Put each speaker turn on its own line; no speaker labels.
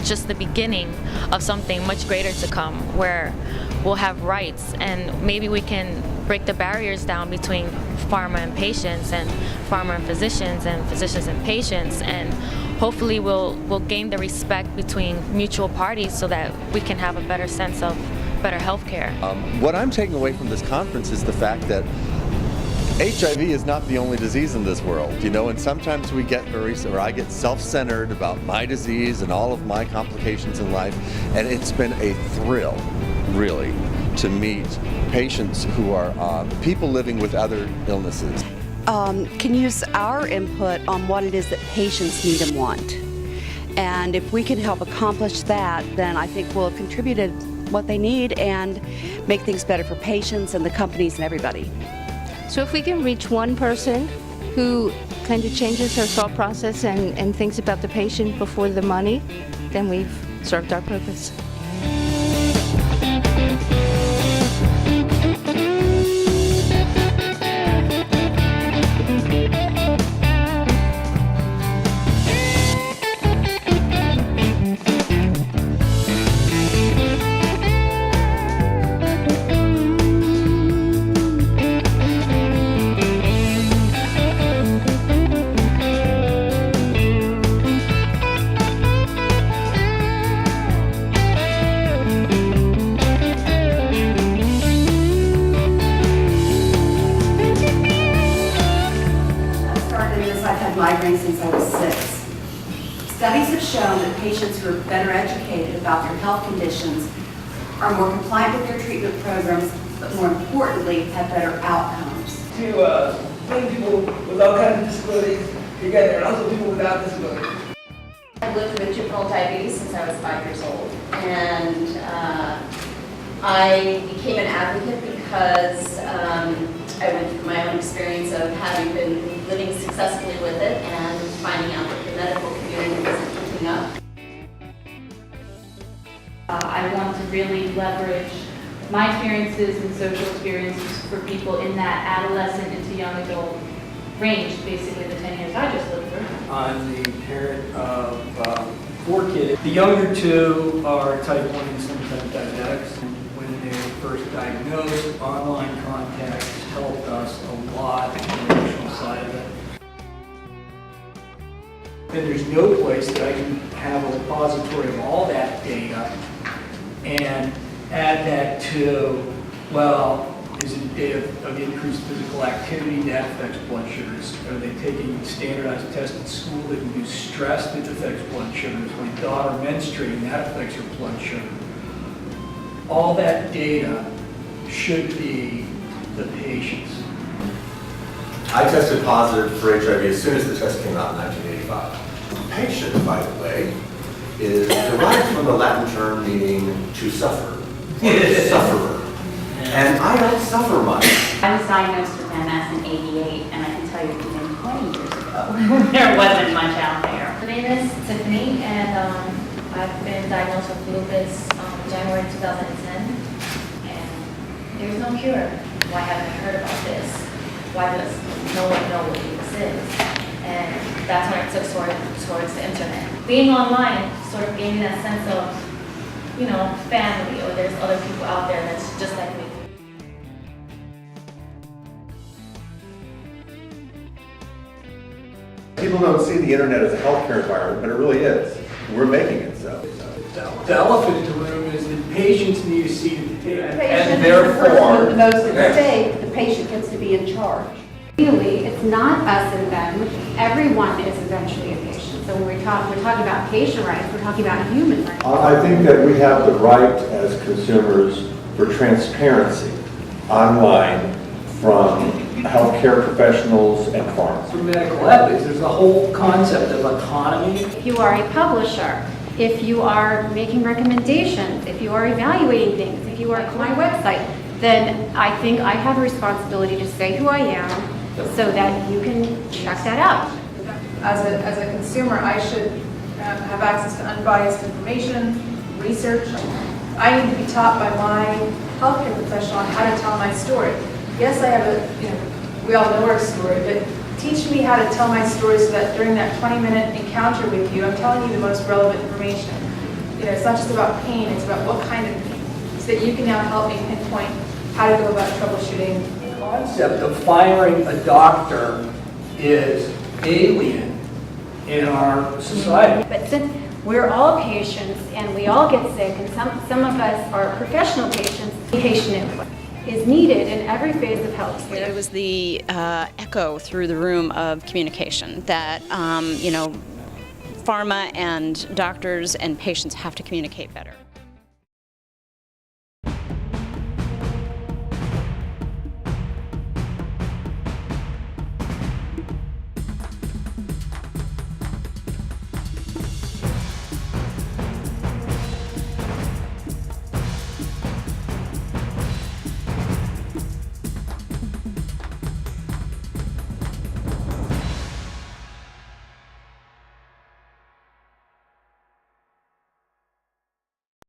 just the beginning of something much greater to come, where we'll have rights, and maybe we can break the barriers down between pharma and patients, and pharma and physicians and patients, and hopefully we'll gain the respect between mutual parties so that we can have a better sense of better health care.
What I'm taking away from this conference is the fact that HIV is not the only disease in this world, you know, and sometimes I get self-centered about my disease and all of my complications in life, and it's been a thrill, really, to meet patients who are people living with other illnesses.
Can use our input on what it is that patients need and want. And if we can help accomplish that, then I think we'll have contributed what they need and make things better for patients and the companies and everybody.
So if we can reach one person who kind of changes her thought process and thinks about the patient before the money, then we've served our purpose.
Migraine since I was 6. Studies have shown that patients who are better educated about their health conditions are more compliant with their treatment programs, but more importantly, have better outcomes.
To bring people with all kinds of disabilities together, and also people without disabilities.
I've lived with juvenile diabetes since I was 5 years old, and I became an advocate because I went through my own experience of having been living successfully with it and finding out that the medical community wasn't keeping up.
I want to really leverage my experiences and social experiences for people in that adolescent into young adult range, basically the 10 years I just lived through.
I'm the parent of 4 kids. The younger 2 are type 1 insulin diabetics. When they were first diagnosed, online contacts helped us a lot in the emotional side of it. And there's no place that I can have a repository of all that data and add that to, well, is it data of increased physical activity that affects blood sugars? Are they taking standardized tests at school that induce stress that affects blood sugars? My daughter menstruating, that affects her blood sugar. All that data should be the patient's.
I tested positive for HIV as soon as the test came out in 1985. Patient, by the way, is derived from the Latin term meaning to suffer, or sufferer. And I don't suffer much.
I was diagnosed with MS in '88, and I can tell you even 20 years ago, there wasn't much out there.
My name is Tiffany, and I've been diagnosed with lupus January 2010, and there's no cure. Why haven't I heard about this? Why does no one know what lupus is? And that's when I took towards the internet. Being online sort of gave me that sense of, you know, family, or there's other people out there that's just like me.
People don't see the internet as a healthcare environment, but it really is. We're making it so.
The elephant in the room is that patients need a seat at the table.
And therefore, the most at stake, the patient gets to be in charge.
Really, it's not us and them. Everyone is eventually a patient. So when we're talking about patient rights, we're talking about human rights.
I think that we have the right as consumers for transparency online from healthcare professionals and pharmacists.
For medical ethics, there's the whole concept of autonomy.
If you are a publisher, if you are making recommendations, if you are evaluating things, if you are on my website, then I think I have a responsibility to say who I am so that you can check that out.
As a consumer, I should have access to unbiased information, research. I need to be taught by my healthcare professional on how to tell my story. Yes, I have we all know our story, but teach me how to tell my story so that during that 20-minute encounter with you, I'm telling you the most relevant information. it's not just about pain, it's about what kind of pain, so that you can now help me pinpoint how to go about troubleshooting.
The concept of firing a doctor is alien in our society.
But since we're all patients and we all get sick, and some of us are professional patients, patient input is needed in every phase of healthcare.
It was the echo through the room of communication that, pharma and doctors and patients have to communicate better.